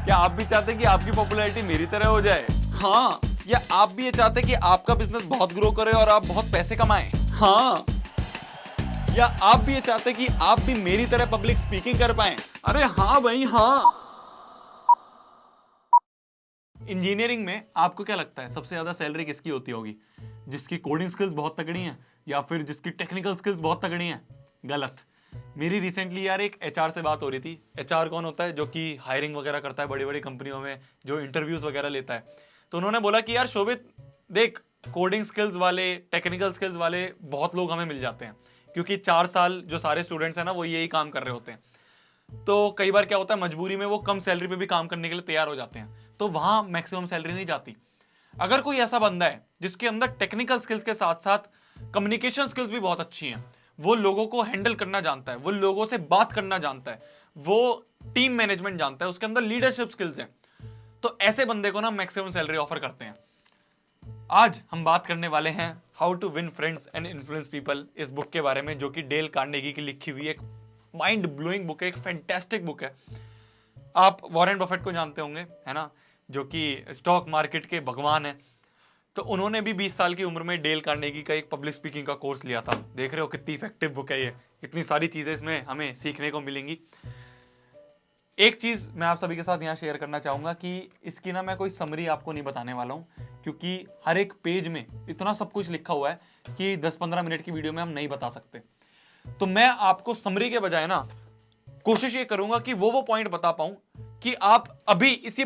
क्या आप भी चाहते हैं कि आपकी पॉपुलैरिटी मेरी तरह हो जाए? हाँ। या आप भी ये चाहते हैं कि आपका बिजनेस बहुत ग्रो करे और आप बहुत पैसे कमाएं? हाँ। या आप भी ये चाहते हैं कि आप भी मेरी तरह पब्लिक स्पीकिंग कर पाएं? अरे हाँ भाई हाँ। इंजीनियरिंग में आपको क्या लगता है सबसे ज्यादा सैलरी किसकी होती होगी? जिसकी कोडिंग स्किल्स बहुत तगड़ी हैं या फिर जिसकी टेक्निकल स्किल्स बहुत तगड़ी हैं? गलत। मेरी रिसेंटली यार एक एचआर से बात हो रही थी। एचआर कौन होता है? जो कि हायरिंग वगैरह करता है बड़ी बड़ी कंपनियों में, जो इंटरव्यूज वगैरह लेता है। तो उन्होंने बोला कि यार शोभित देख, कोडिंग स्किल्स वाले, टेक्निकल स्किल्स वाले बहुत लोग हमें मिल जाते हैं, क्योंकि 4 साल जो सारे स्टूडेंट्स हैं ना वो यही काम कर रहे होते हैं। तो कई बार क्या होता है, मजबूरी में वो कम सैलरी पे भी काम करने के लिए तैयार हो जाते हैं, तो वहां मैक्सिमम सैलरी नहीं जाती। अगर कोई ऐसा बंदा है जिसके अंदर टेक्निकल स्किल्स के साथ साथ कम्युनिकेशन स्किल्स भी बहुत अच्छी हैं, वो लोगों को हैंडल करना जानता है, वो लोगों से बात करना जानता है, वो टीम मैनेजमेंट जानता है, उसके अंदर लीडरशिप स्किल्स हैं, तो ऐसे बंदे को ना मैक्सिमम सैलरी ऑफर करते हैं। आज हम बात करने वाले हैं how to win friends and influence people, इस बुक के बारे में, जो कि डेल कार्नेगी की लिखी हुई एक माइंड ब्लोइंग बुक है, एक फैंटास्टिक बुक है। आप वॉरेन बफेट को जानते होंगे, है ना, जो कि स्टॉक मार्केट के भगवान है। तो उन्होंने भी 20 साल की उम्र में डेल कार्नेगी का एक पब्लिक स्पीकिंग का कोर्स लिया था। देख रहे हो कितनी इफेक्टिव बुक है ये, इतनी सारी चीजें इसमें हमें सीखने को मिलेंगी। एक चीज मैं आप सभी के साथ यहाँ शेयर करना चाहूंगा कि इसकी ना मैं कोई समरी आपको नहीं बताने वाला हूँ, क्योंकि हर एक पेज में इतना सब कुछ लिखा हुआ है कि 10-15 मिनट की वीडियो में हम नहीं बता सकते। तो मैं आपको समरी के बजाय ना कोशिश ये करूंगा कि वो पॉइंट बता पाऊं कि आप अभी इसी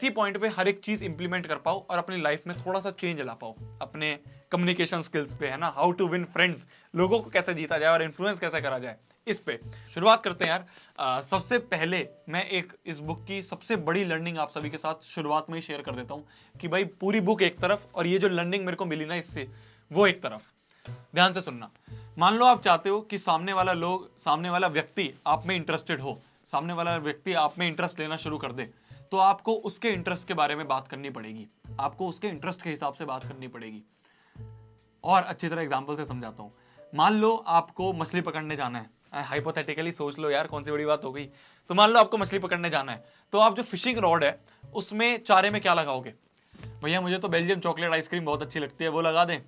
पॉइंट पे हर एक चीज इंप्लीमेंट कर पाओ और अपनी लाइफ में थोड़ा सा चेंज ला पाओ अपने कम्युनिकेशन स्किल्स पे, है ना, हाउ टू विन फ्रेंड्स, लोगों को कैसे जीता जाए और इन्फ्लुएंस कैसे करा जाए, इस पे शुरुआत करते हैं यार। सबसे पहले मैं एक इस बुक की सबसे बड़ी लर्निंग आप सभी के साथ शुरुआत में ही शेयर कर देता हूं कि भाई पूरी बुक एक तरफ और ये जो लर्निंग मेरे को मिली ना इससे, वो एक तरफ। ध्यान से सुनना। मान लो आप चाहते हो कि सामने वाला व्यक्ति आप में इंटरेस्टेड हो, सामने वाला व्यक्ति आप में इंटरेस्ट लेना शुरू कर दे, तो आपको उसके इंटरेस्ट के बारे में बात करनी पड़ेगी, आपको उसके इंटरेस्ट के हिसाब से बात करनी पड़ेगी। और अच्छी तरह एग्जांपल से समझाता हूं। मान लो आपको मछली पकड़ने जाना है, हाइपोथेटिकली सोच लो यार, कौन सी बड़ी बात हो गई। तो मान लो आपको मछली पकड़ने जाना है, तो आप जो फिशिंग रॉड है उसमें चारे में क्या लगाओगे? भैया मुझे तो बेल्जियम चॉकलेट आइसक्रीम बहुत अच्छी लगती है, वो लगा दें,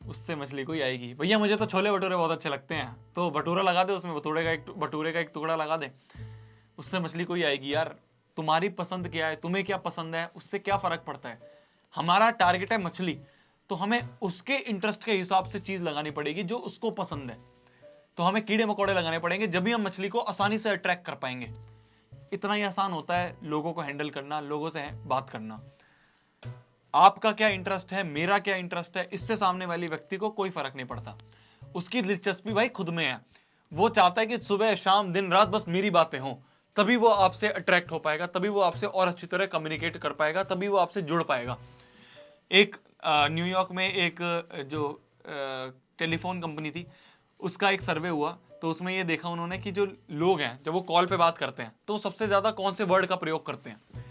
उससे मछली कोई आएगी। भैया मुझे तो छोले भटूरे बहुत अच्छे लगते हैं, तो भटूरा लगा दे, उसमें भटूरे का एक टुकड़ा लगा दे, उससे मछली कोई आएगी। यार तुम्हारी पसंद क्या है, तुम्हें क्या पसंद है, उससे क्या फर्क पड़ता है? हमारा टारगेट है मछली, तो हमें उसके इंटरेस्ट के हिसाब से चीज लगानी पड़ेगी जो उसको पसंद है। तो हमें कीड़े मकोड़े लगाने पड़ेंगे, जब भी हम मछली को आसानी से अट्रैक्ट कर पाएंगे। इतना ही आसान होता है लोगों को हैंडल करना, लोगों से बात करना। आपका क्या इंटरेस्ट है, मेरा क्या इंटरेस्ट है, इससे सामने वाली व्यक्ति को कोई फर्क नहीं पड़ता। उसकी दिलचस्पी भाई खुद में है, वो चाहता है कि सुबह शाम दिन रात बस मेरी बातें हों, तभी वो आपसे अट्रैक्ट हो पाएगा, तभी वो आपसे और अच्छी तरह कम्युनिकेट कर पाएगा, तभी वो आपसे जुड़ पाएगा। एक न्यूयॉर्क में एक जो टेलीफोन कंपनी थी, उसका एक सर्वे हुआ, तो उसमें ये देखा उन्होंने कि जो लोग हैं जब वो कॉल पे बात करते हैं तो सबसे ज्यादा कौन से वर्ड का प्रयोग करते हैं।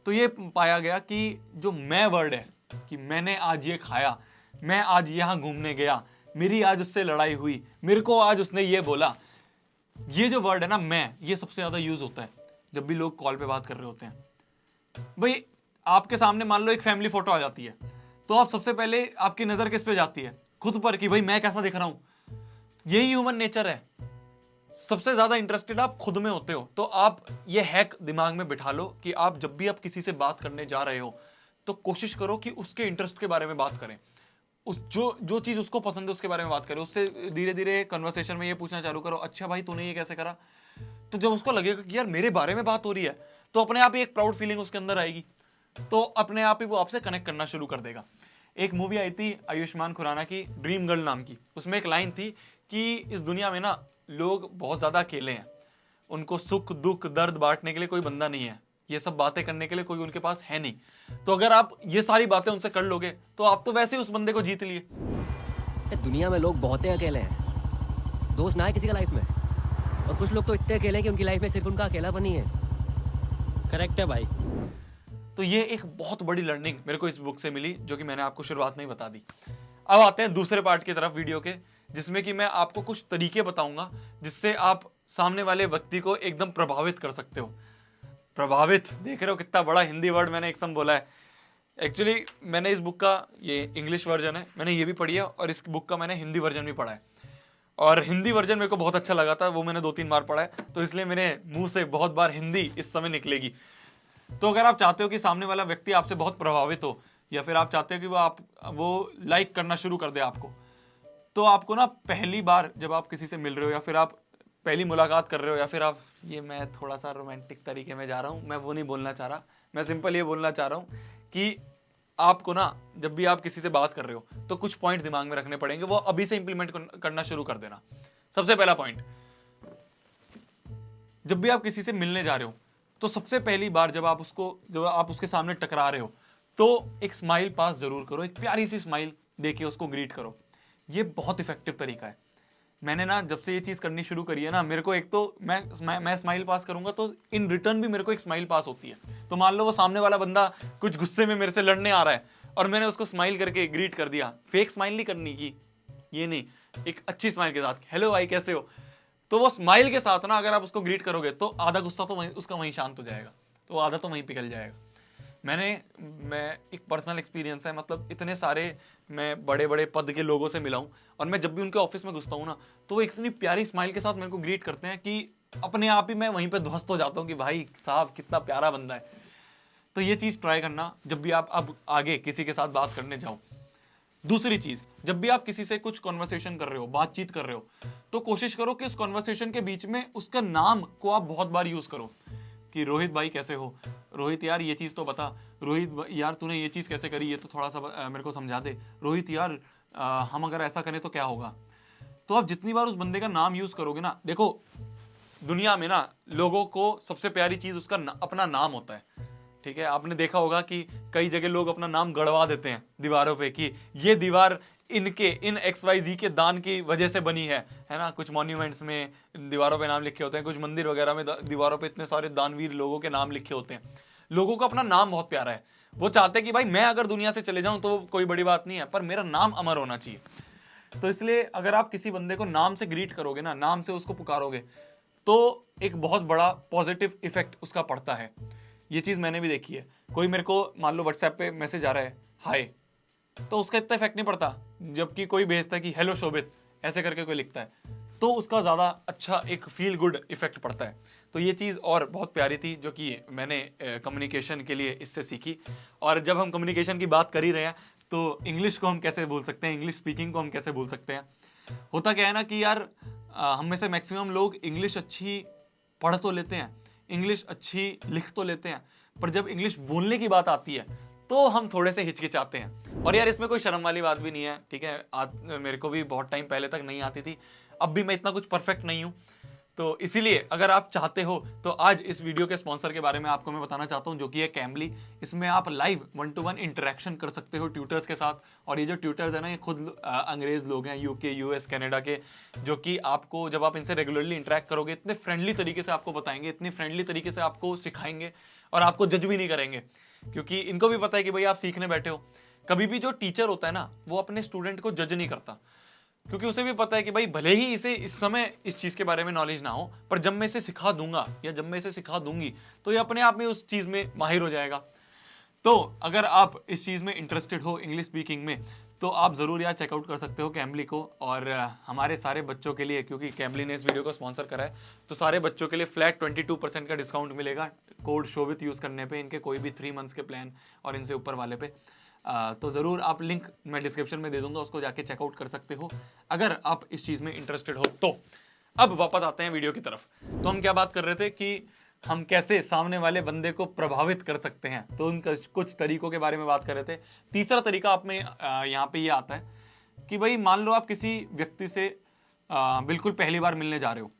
तो ये पाया गया कि जो मैं वर्ड है, कि मैंने आज ये खाया, मैं आज यहां घूमने गया, मेरी आज उससे लड़ाई हुई, मेरे को आज उसने ये बोला, ये जो वर्ड है ना मैं, ये सबसे ज्यादा यूज होता है जब भी लोग कॉल पे बात कर रहे होते हैं। भाई आपके सामने मान लो एक फैमिली फोटो आ जाती है, तो आप सबसे पहले आपकी नजर किस पे जाती है? खुद पर, कि भाई मैं कैसा दिख रहा हूं। यही ह्यूमन नेचर है, सबसे ज्यादा इंटरेस्टेड आप खुद में होते हो। तो आप ये हैक दिमाग में बिठा लो कि आप जब भी आप किसी से बात करने जा रहे हो तो कोशिश करो कि उसके इंटरेस्ट के बारे में बात करें, उस जो चीज उसको पसंद है उसके बारे में बात करें। उससे धीरे धीरे कन्वर्सेशन में ये पूछना चालू करो, अच्छा भाई तूने ये कैसे करा? तो जब उसको लगेगा कि यार मेरे बारे में बात हो रही है, तो अपने आप ही एक प्राउड फीलिंग उसके अंदर आएगी, तो अपने आप ही वो आपसे कनेक्ट करना शुरू कर देगा। एक मूवी आई थी आयुष्मान खुराना की, ड्रीम गर्ल नाम की, उसमें एक लाइन थी कि इस दुनिया में ना लोग बहुत ज्यादा अकेले हैं, उनको सुख दुख दर्द बांटने के लिए कोई बंदा नहीं है, ये सब बातें करने के लिए कोई उनके पास है नहीं। तो अगर आप ये सारी बातें उनसे कर लोगे तो आप तो वैसे ही उस बंदे को जीत लिए। दुनिया में लोग बहुत अकेले हैं, दोस्त ना है किसी का लाइफ में, और कुछ लोग तो इतने अकेले हैं कि उनकी लाइफ में सिर्फ उनका अकेलापन ही है। करेक्ट है भाई। तो ये एक बहुत बड़ी लर्निंग मेरे को इस बुक से मिली, जो कि मैंने आपको शुरुआत में ही बता दी। अब आते हैं दूसरे पार्ट की तरफ वीडियो के, जिसमें कि मैं आपको कुछ तरीके बताऊंगा जिससे आप सामने वाले व्यक्ति को एकदम प्रभावित कर सकते हो। प्रभावित, देख रहे हो कितना बड़ा हिंदी वर्ड मैंने एकदम बोला है। एक्चुअली मैंने इस बुक का, ये इंग्लिश वर्जन है, मैंने ये भी पढ़ी है और इस बुक का मैंने हिंदी वर्जन भी पढ़ा है और हिंदी वर्जन मेरे को बहुत अच्छा लगा था, वो मैंने 2-3 बार पढ़ा है, तो इसलिए मेरे मुंह से बहुत बार हिंदी इस समय निकलेगी। तो अगर आप चाहते हो कि सामने वाला व्यक्ति आपसे बहुत प्रभावित हो या फिर आप चाहते हो कि वो लाइक करना शुरू कर दे आपको, तो आपको ना पहली बार जब आप किसी से मिल रहे हो या फिर आप पहली मुलाकात कर रहे हो या फिर आप, ये मैं थोड़ा सा रोमांटिक तरीके में जा रहा हूँ, मैं वो नहीं बोलना चाह रहा, मैं सिंपल ये बोलना चाह रहा हूँ कि आपको ना जब भी आप किसी से बात कर रहे हो तो कुछ पॉइंट दिमाग में रखने पड़ेंगे, वो अभी से इंप्लीमेंट करना शुरू कर देना। सबसे पहला पॉइंट, जब भी आप किसी से मिलने जा रहे हो तो सबसे पहली बार जब आप उसके सामने टकरा रहे हो तो एक स्माइल पास जरूर करो, एक प्यारी सी स्माइल देके उसको ग्रीट करो। ये बहुत इफेक्टिव तरीका है। मैंने ना जब से ये चीज करनी शुरू करी है ना, मेरे को एक तो मैं स्माइल पास करूंगा तो इन रिटर्न भी मेरे को एक स्माइल पास होती है। तो मान लो वो सामने वाला बंदा कुछ गुस्से में मेरे से लड़ने आ रहा है और मैंने उसको स्माइल करके ग्रीट कर दिया, फेक स्माइल नहीं करनी की, ये नहीं, एक अच्छी स्माइल के साथ, हेलो भाई कैसे हो, तो वो स्माइल के साथ ना अगर आप उसको ग्रीट करोगे तो आधा गुस्सा तो उसका वहीं शांत हो जाएगा, तो आधा तो वहीं पिघल जाएगा। मैं एक पर्सनल एक्सपीरियंस है, मतलब इतने सारे मैं बड़े बड़े पद के लोगों से मिला हूं और मैं जब भी उनके ऑफिस में घुसता हूं ना तो वो इतनी प्यारी स्माइल के साथ मेरे को ग्रीट करते हैं कि अपने आप ही मैं वहीं पे ध्वस्त हो जाता हूं कि भाई साहब कितना प्यारा बंदा है। तो ये चीज ट्राई करना जब भी आप अब आगे किसी के साथ बात करने जाओ। दूसरी चीज, जब भी आप किसी से कुछ कॉन्वर्सेशन कर रहे हो, बातचीत कर रहे हो, तो कोशिश करो कि उस कॉन्वर्सेशन के बीच में उसका नाम को आप बहुत बार यूज करो कि रोहित भाई कैसे हो, रोहित यार ये चीज़ तो बता, रोहित यार तूने ये चीज़ कैसे करी, ये तो थोड़ा सा मेरे को समझा दे, रोहित यार हम अगर ऐसा करें तो क्या होगा। तो आप जितनी बार उस बंदे का नाम यूज़ करोगे ना, देखो दुनिया में ना लोगों को सबसे प्यारी चीज़ उसका अपना नाम होता है, ठीक है। आपने देखा होगा कि कई जगह लोग अपना नाम गड़वा देते हैं दीवारों पे कि ये दीवार इन XYZ के दान की वजह से बनी है ना। कुछ मॉन्यूमेंट्स में दीवारों पे नाम लिखे होते हैं, कुछ मंदिर वगैरह में दीवारों पे इतने सारे दानवीर लोगों के नाम लिखे होते हैं। लोगों को अपना नाम बहुत प्यारा है, वो चाहते हैं कि भाई मैं अगर दुनिया से चले जाऊं तो कोई बड़ी बात नहीं है, पर मेरा नाम अमर होना चाहिए। तो इसलिए अगर आप किसी बंदे को नाम से ग्रीट करोगे ना, नाम से उसको पुकारोगे, तो एक बहुत बड़ा पॉजिटिव इफेक्ट उसका पड़ता है। ये चीज़ मैंने भी देखी है। कोई मेरे को मान लो व्हाट्सएप पे मैसेज आ रहा है हाय, तो उसका इतना इफेक्ट नहीं पड़ता, जबकि कोई भेजता है कि हेलो शोभित ऐसे करके कोई लिखता है तो उसका ज़्यादा अच्छा एक फील गुड इफेक्ट पड़ता है। तो ये चीज़ और बहुत प्यारी थी जो कि मैंने कम्युनिकेशन के लिए इससे सीखी। और जब हम कम्युनिकेशन की बात कर ही रहे हैं तो इंग्लिश को हम कैसे भूल सकते हैं, इंग्लिश स्पीकिंग को हम कैसे भूल सकते हैं। होता क्या है ना कि यार हम में से मैक्सिमम लोग इंग्लिश अच्छी पढ़ तो लेते हैं, इंग्लिश अच्छी लिख तो लेते हैं, पर जब इंग्लिश बोलने की बात आती है तो हम थोड़े से हिचकिचाते हैं। और यार इसमें कोई शर्म वाली बात भी नहीं है, ठीक है। मेरे को भी बहुत टाइम पहले तक नहीं आती थी, अब भी मैं इतना कुछ परफेक्ट नहीं हूँ। तो इसीलिए अगर आप चाहते हो तो आज इस वीडियो के स्पॉन्सर के बारे में आपको मैं बताना चाहता हूँ, जो कि है कैमली। इसमें आप लाइव 1-to-1 इंटरेक्शन कर सकते हो ट्यूटर्स के साथ। और ये जो ट्यूटर्स है ना, ये खुद अंग्रेज लोग हैं, यूके, यूएस, कनाडा के, जो कि आपको जब आप इनसे रेगुलरली इंटरेक्ट करोगे इतने फ्रेंडली तरीके से आपको बताएंगे, इतनी फ्रेंडली तरीके से आपको सिखाएंगे और आपको जज भी नहीं करेंगे, क्योंकि इनको भी पता है कि भाई आप सीखने बैठे हो। कभी भी जो टीचर होता है ना, वो अपने स्टूडेंट को जज नहीं करता, क्योंकि उसे भी पता है कि भाई भले ही इसे इस समय इस चीज के बारे में नॉलेज ना हो, पर जब मैं इसे सिखा दूंगा या जब मैं इसे सिखा दूंगी तो ये अपने आप में उस चीज में माहिर हो जाएगा। तो अगर आप इस चीज में इंटरेस्टेड हो इंग्लिश स्पीकिंग में, तो आप जरूर यार चेकआउट कर सकते हो कैमली को। और हमारे सारे बच्चों के लिए, क्योंकि कैमली ने इस वीडियो को स्पॉन्सर करा है, तो सारे बच्चों के लिए फ्लैट 22% का डिस्काउंट मिलेगा कोड शोभित यूज करने पे, इनके कोई भी 3 मंथ्स के प्लान और इनसे ऊपर वाले पे। तो ज़रूर आप लिंक मैं डिस्क्रिप्शन में दे दूंगा, उसको जाके चेकआउट कर सकते हो अगर आप इस चीज़ में इंटरेस्टेड हो तो। अब वापस आते हैं वीडियो की तरफ। तो हम क्या बात कर रहे थे कि हम कैसे सामने वाले बंदे को प्रभावित कर सकते हैं, तो उन कुछ तरीकों के बारे में बात कर रहे थे। तीसरा तरीका आप में यहाँ पे ये आता है कि भाई मान लो आप किसी व्यक्ति से बिल्कुल पहली बार मिलने जा रहे हो,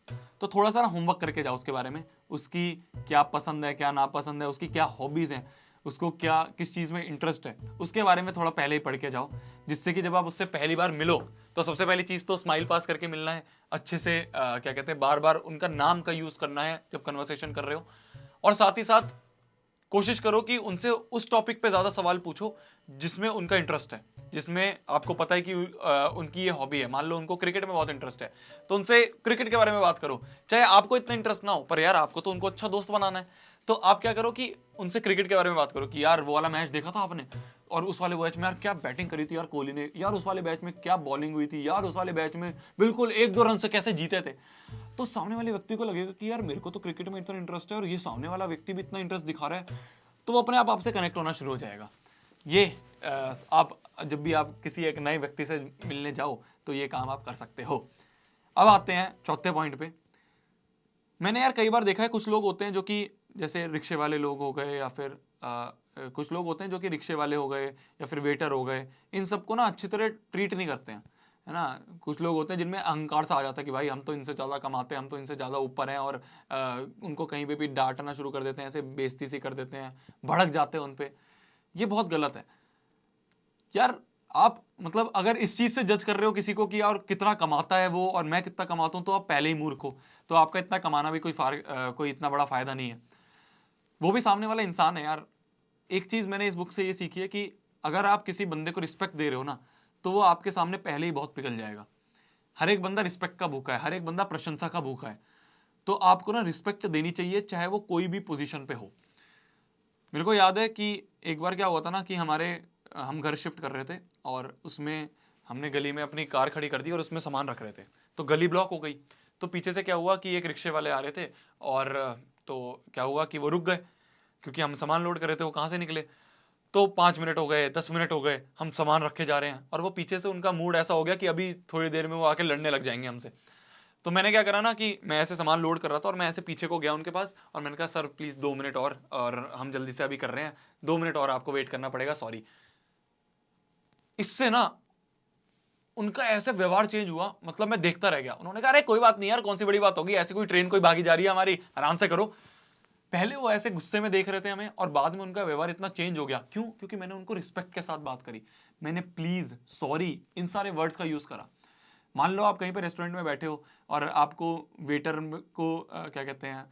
तो थोड़ा सा ना होमवर्क करके जाओ उसके बारे में, उसकी क्या पसंद है, क्या नापसंद है, उसकी क्या हॉबीज़ हैं, उसको क्या किस चीज़ में इंटरेस्ट है, उसके बारे में थोड़ा पहले ही पढ़ के जाओ, जिससे कि जब आप उससे पहली बार मिलो तो सबसे पहली चीज़ तो स्माइल पास करके मिलना है, अच्छे से क्या कहते हैं, बार बार उनका नाम का यूज़ करना है जब कन्वर्सेशन कर रहे हो। और साथ ही साथ कोशिश करो कि उनसे उस टॉपिक पे ज़्यादा सवाल पूछो जिसमें उनका इंटरेस्ट है, जिसमें आपको पता है कि उनकी ये हॉबी है। मान लो उनको क्रिकेट में बहुत इंटरेस्ट है, तो उनसे क्रिकेट के बारे में बात करो, चाहे आपको इतना इंटरेस्ट ना हो, पर यार आपको तो उनको अच्छा दोस्त बनाना है, तो आप क्या करो कि उनसे क्रिकेट के बारे में बात करो कि यार वो वाला मैच देखा था आपने, और उस वाले मैच में यार क्या बैटिंग करी थी यार कोहली ने, यार उस वाले मैच में क्या बॉलिंग हुई थी, यार उस वाले मैच में बिल्कुल 1-2 रन से कैसे जीते थे। तो सामने वाले व्यक्ति को लगेगा कि यार मेरे को तो क्रिकेट में इतना इंटरेस्ट है और ये सामने वाला व्यक्ति भी इतना इंटरेस्ट दिखा रहा है, तो वो अपने आप आपसे कनेक्ट होना शुरू हो जाएगा। ये आप जब भी आप किसी एक नए व्यक्ति से मिलने जाओ तो ये काम आप कर सकते हो। अब आते हैं चौथे पॉइंट पे। मैंने यार कई बार देखा है कुछ लोग होते हैं जो कि जैसे रिक्शे वाले लोग हो गए, या फिर कुछ लोग होते हैं जो कि रिक्शे वाले हो गए या फिर वेटर हो गए, इन सबको ना अच्छी तरह ट्रीट नहीं करते हैं, है ना। कुछ लोग होते हैं जिनमें अहंकार सा आ जाता है कि भाई हम तो इनसे ज़्यादा कमाते हैं, हम तो इनसे ज़्यादा ऊपर हैं, और उनको कहीं पे भी डांटना शुरू कर देते हैं, ऐसे बेइज्जती सी कर देते हैं, भड़क जाते हैं उन पे। ये बहुत गलत है यार। आप मतलब अगर इस चीज़ से जज कर रहे हो किसी को कि यार कितना कमाता है वो और मैं कितना कमाता हूँ, तो आप पहले ही मूर्ख हो। तो आपका इतना कमाना भी कोई इतना बड़ा फ़ायदा नहीं है। वो भी सामने वाला इंसान है यार। एक चीज़ मैंने इस बुक से ये सीखी है कि अगर आप किसी बंदे को रिस्पेक्ट दे रहे हो ना, तो वो आपके सामने पहले ही बहुत पिघल जाएगा। हर एक बंदा रिस्पेक्ट का भूखा है, हर एक बंदा प्रशंसा का भूखा है। तो आपको ना रिस्पेक्ट देनी चाहिए, चाहे वो कोई भी पोजीशन पे हो। मेरे को याद है कि एक बार क्या हुआ था ना कि हम घर शिफ्ट कर रहे थे, और उसमें हमने गली में अपनी कार खड़ी कर दी और उसमें सामान रख रहे थे, तो गली ब्लॉक हो गई। तो पीछे से क्या हुआ कि एक रिक्शे वाले आ रहे थे, और तो क्या हुआ कि वो रुक गए, क्योंकि हम सामान लोड कर रहे थे, वो कहाँ से निकले। तो 5 मिनट हो गए, 10 मिनट हो गए, हम सामान रखे जा रहे हैं, और वो पीछे से उनका मूड ऐसा हो गया कि अभी थोड़ी देर में वो आके लड़ने लग जाएंगे हमसे। तो मैंने क्या करा ना कि मैं ऐसे सामान लोड कर रहा था और मैं ऐसे पीछे को गया उनके पास, और मैंने कहा सर प्लीज़ 2 मिनट और हम जल्दी से अभी कर रहे हैं, 2 मिनट और आपको वेट करना पड़ेगा, सॉरी। इससे ना उनका ऐसे व्यवहार चेंज हुआ, मतलब मैं देखता रह गया। उन्होंने कहा अरे कोई बात नहीं यार, कौन सी बड़ी बात होगी, ऐसी कोई ट्रेन कोई भागी जा रही है हमारी, आराम से करो। पहले वो ऐसे गुस्से में देख रहे थे हमें, और बाद में उनका व्यवहार इतना चेंज हो गया। क्यों? क्योंकि मैंने उनको रिस्पेक्ट के साथ बात करी, मैंने प्लीज, सॉरी, इन सारे वर्ड्स का यूज करा। मान लो आप कहीं पे रेस्टोरेंट में बैठे हो और आपको वेटर को क्या कहते हैं,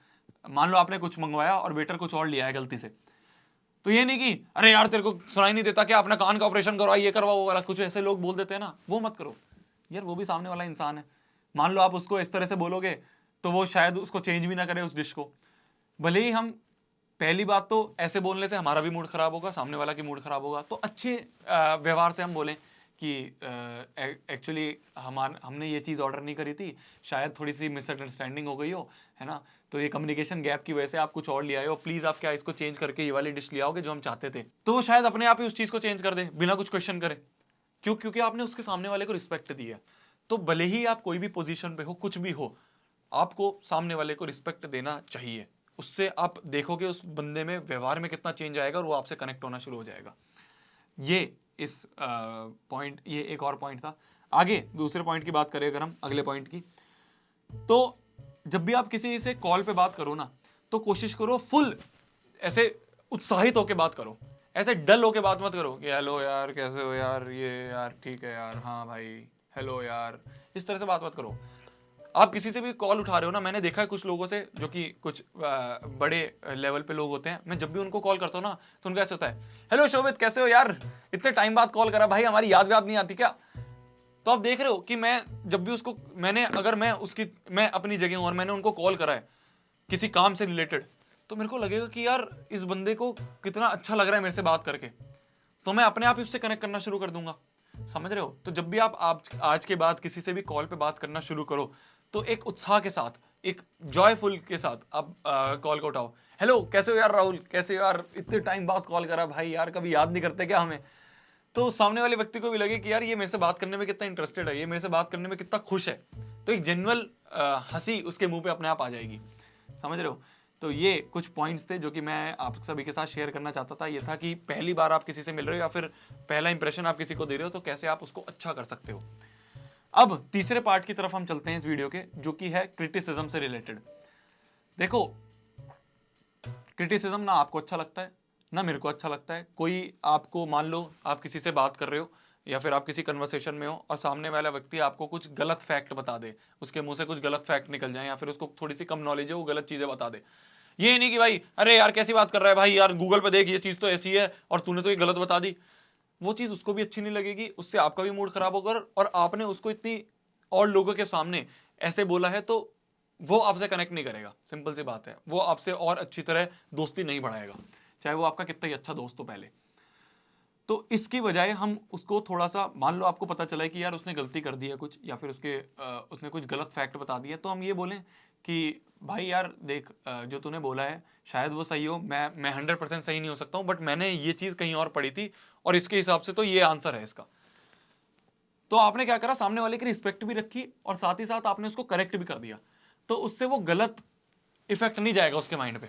मान लो आपने कुछ मंगवाया और वेटर कुछ और लिया है गलती से, तो ये नहीं कि अरे यार तेरे को सुनाई नहीं देता क्या, अपना कान का ऑपरेशन करवा, ये करवा, वो वाला, कुछ ऐसे लोग बोल देते हैं ना, वो मत करो यार। वो भी सामने वाला इंसान है। मान लो आप उसको इस तरह से बोलोगे तो वो शायद उसको चेंज भी ना करे उस डिश को। भले ही हम पहली बात तो ऐसे बोलने से हमारा भी मूड खराब होगा, सामने वाला की मूड खराब होगा, तो अच्छे व्यवहार से हम बोलें कि एक्चुअली हमने ये चीज़ ऑर्डर नहीं करी थी, शायद थोड़ी सी मिसअंडरस्टैंडिंग हो गई हो, है ना, तो ये कम्युनिकेशन गैप की वजह से आप कुछ और ले आए हो, प्लीज़ आप क्या इसको चेंज करके ये वाली डिश ले आओगे जो हम चाहते थे। तो वो शायद अपने आप ही उस चीज़ को चेंज कर दे बिना कुछ क्वेश्चन करे। क्यों? क्योंकि आपने उसके सामने वाले को रिस्पेक्ट दी है। तो भले ही आप कोई भी पोजीशन पे हो, कुछ भी हो, आपको सामने वाले को रिस्पेक्ट देना चाहिए। उससे आप देखोगे उस बंदे में व्यवहार में कितना चेंज आएगा और वो आपसे कनेक्ट होना शुरू हो जाएगा। ये इस पॉइंट, ये एक और पॉइंट था। आगे दूसरे पॉइंट की बात करें अगर हम, अगले पॉइंट की, तो जब भी आप किसी से कॉल पे बात करो ना, तो कोशिश करो फुल ऐसे उत्साहित होके बात करो, ऐसे डल होके बात मत करो कि हेलो यार कैसे हो यार, ये यार ठीक है यार, हाँ भाई, हेलो यार, इस तरह से बात मत करो। आप किसी से भी कॉल उठा रहे हो ना, मैंने देखा है कुछ लोगों से जो कि कुछ बड़े लेवल पे लोग होते हैं, मैं जब भी उनको कॉल करता हूँ ना तो उनका ऐसे होता है, हेलो शोभित कैसे हो यार, इतने टाइम बाद कॉल करा भाई, हमारी याद नहीं आती क्या। तो आप देख रहे हो कि मैं जब भी उसको अगर मैं अपनी जगह हूं और मैंने उनको कॉल करा है किसी काम से रिलेटेड, तो मेरे को लगेगा कि यार इस बंदे को कितना अच्छा लग रहा है मेरे से बात करके, तो मैं अपने आप ही उससे कनेक्ट करना शुरू कर दूंगा। समझ रहे हो? तो जब भी आप आज के बाद किसी से भी कॉल पे बात करना शुरू करो, तो एक उत्साह के साथ, एक जॉयफुल के साथ आप कॉल को उठाओ। हेलो कैसे हो यार राहुल, कैसे हो यार, इतने टाइम बाद कॉल करा भाई, यार कभी याद नहीं करते क्या हमें। तो सामने वाले व्यक्ति को भी लगे कि यार ये मेरे से बात करने में कितना इंटरेस्टेड है, ये मेरे से बात करने में कितना खुश है, तो एक जेन्युइन हंसी उसके मुंह पे अपने आप आ जाएगी। समझ रहे हो? तो ये कुछ पॉइंट्स थे जो कि मैं आप सभी के साथ शेयर करना चाहता था। ये था कि पहली बार आप किसी से मिल रहे हो या फिर पहला इंप्रेशन आप किसी को दे रहे हो, तो कैसे आप उसको अच्छा कर सकते हो। अब तीसरे पार्ट की तरफ हम चलते हैं इस वीडियो के, जो कि है क्रिटिसिज्म से रिलेटेड। देखो, क्रिटिसिज्म ना आपको अच्छा लगता है ना मेरे को अच्छा लगता है। कोई आपको, मान लो आप किसी से बात कर रहे हो या फिर आप किसी कन्वर्सेशन में हो और सामने वाला व्यक्ति आपको कुछ गलत फैक्ट बता दे, उसके मुंह से कुछ गलत फैक्ट निकल जाए, या फिर उसको थोड़ी सी कम नॉलेज है, वो गलत चीजें बता दे। ये नहीं कि भाई अरे यार कैसी बात कर रहा है भाई, यार गूगल पे देख ये चीज तो ऐसी है और तूने तो ये गलत बता दी। वो चीज उसको भी अच्छी नहीं लगेगी, उससे आपका भी मूड खराब होगा, और आपने उसको इतनी और लोगों के सामने ऐसे बोला है, तो वो आपसे कनेक्ट नहीं करेगा, सिंपल सी बात है। वो आपसे और अच्छी तरह दोस्ती नहीं बढ़ाएगा, चाहे वो आपका कितना ही अच्छा दोस्त हो पहले। तो इसकी बजाय हम उसको थोड़ा सा, मान लो आपको पता चला है कि यार उसने गलती कर दी है कुछ, या फिर उसने कुछ गलत फैक्ट बता दिया, तो हम ये बोलें कि भाई यार देख, जो तूने बोला है शायद वो सही हो, मैं 100% सही नहीं हो सकता हूँ, बट मैंने ये चीज़ कहीं और पढ़ी थी और इसके हिसाब से तो ये आंसर है इसका। तो आपने क्या करा, सामने वाले की रिस्पेक्ट भी रखी और साथ ही साथ आपने उसको करेक्ट भी कर दिया, तो उससे वो गलत इफेक्ट नहीं जाएगा उसके माइंड पे।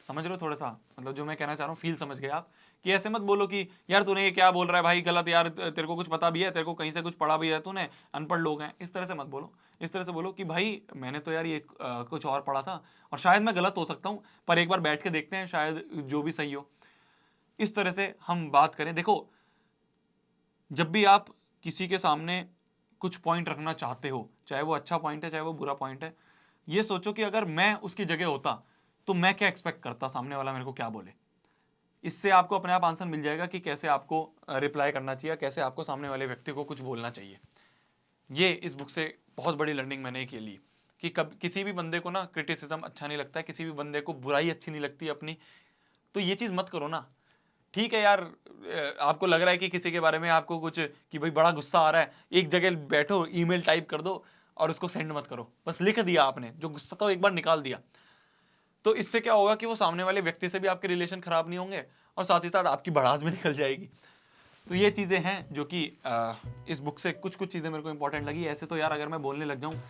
समझ रहे हो थोड़ा सा, मतलब जो मैं कहना चाह रहा हूँ, फील समझ गए आप? कि ऐसे मत बोलो कि यार तूने ये क्या बोल रहा है भाई, गलत यार, तेरे को कुछ पता भी है, तेरे को कहीं से कुछ पढ़ा भी है तूने, अनपढ़ लोग हैं, इस तरह से मत बोलो। इस तरह से बोलो कि भाई मैंने तो यार ये कुछ और पढ़ा था और शायद मैं गलत हो सकता हूँ, पर एक बार बैठ के देखते हैं, शायद जो भी सही हो। इस तरह से हम बात करें। देखो, जब भी आप किसी के सामने कुछ पॉइंट रखना चाहते हो, चाहे वो अच्छा पॉइंट है चाहे वो बुरा पॉइंट है, ये सोचो कि अगर मैं उसकी जगह होता तो मैं क्या एक्सपेक्ट करता, सामने वाला मेरे को क्या बोले। इससे आपको अपने आप आंसर मिल जाएगा कि कैसे आपको रिप्लाई करना चाहिए, कैसे आपको सामने वाले व्यक्ति को कुछ बोलना चाहिए। ये इस बुक से बहुत बड़ी लर्निंग मैंने ये ली कि कब किसी भी बंदे को ना क्रिटिसिज्म अच्छा नहीं लगता है, किसी भी बंदे को बुराई अच्छी नहीं लगती अपनी, तो ये चीज़ मत करो ना। ठीक है यार, आपको लग रहा है कि किसी के बारे में आपको कुछ, कि भाई बड़ा गुस्सा आ रहा है, एक जगह बैठो, ईमेल टाइप कर दो और उसको सेंड मत करो, बस लिख दिया आपने, जो गुस्सा था वो एक बार निकाल दिया। तो इससे क्या होगा कि वो सामने वाले व्यक्ति से भी आपके रिलेशन खराब नहीं होंगे और साथ ही साथ आपकी भड़ास भी निकल जाएगी। तो ये चीज़ें हैं जो कि इस बुक से कुछ कुछ चीज़ें मेरे को इंपॉर्टेंट लगी। ऐसे तो यार अगर मैं बोलने लग जाऊँ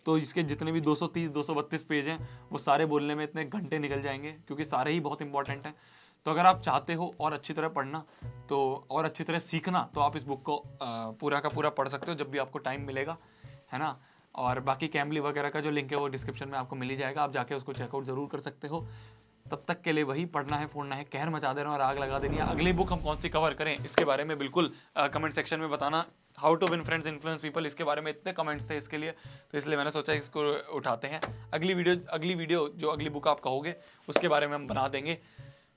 तो इसके जितने भी 230-232 पेज हैं वो सारे बोलने में इतने घंटे निकल जाएंगे, क्योंकि सारे ही बहुत इंपॉर्टेंट हैं। तो अगर आप चाहते हो और अच्छी तरह पढ़ना, तो और अच्छी तरह सीखना, तो आप इस बुक को पूरा का पूरा पढ़ सकते हो जब भी आपको टाइम मिलेगा, है ना। और बाकी कैमली वगैरह का जो लिंक है वो डिस्क्रिप्शन में आपको मिल ही जाएगा, आप जाके उसको चेकआउट ज़रूर कर सकते हो। तब तक के लिए वही, पढ़ना है, फोड़ना है, कहर मचा देना और आग लगा देनी है। अगली बुक हम कौन सी कवर करें इसके बारे में बिल्कुल कमेंट सेक्शन में बताना। How to win friends influence people, इसके बारे में इतने कमेंट्स थे इसके लिए, तो इसलिए मैंने सोचा इसको उठाते हैं। अगली वीडियो जो अगली बुक आप कहोगे उसके बारे में हम बना देंगे।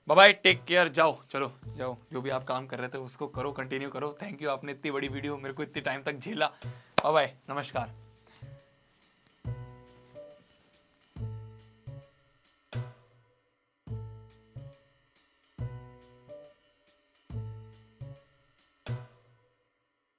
बाय बाय, टेक केयर, जाओ, चलो जाओ, जो भी आप काम कर रहे थे उसको करो, कंटिन्यू करो। थैंक यू, आपने इतनी बड़ी वीडियो मेरे को इतनी टाइम तक झेला। बाय बाय, नमस्कार।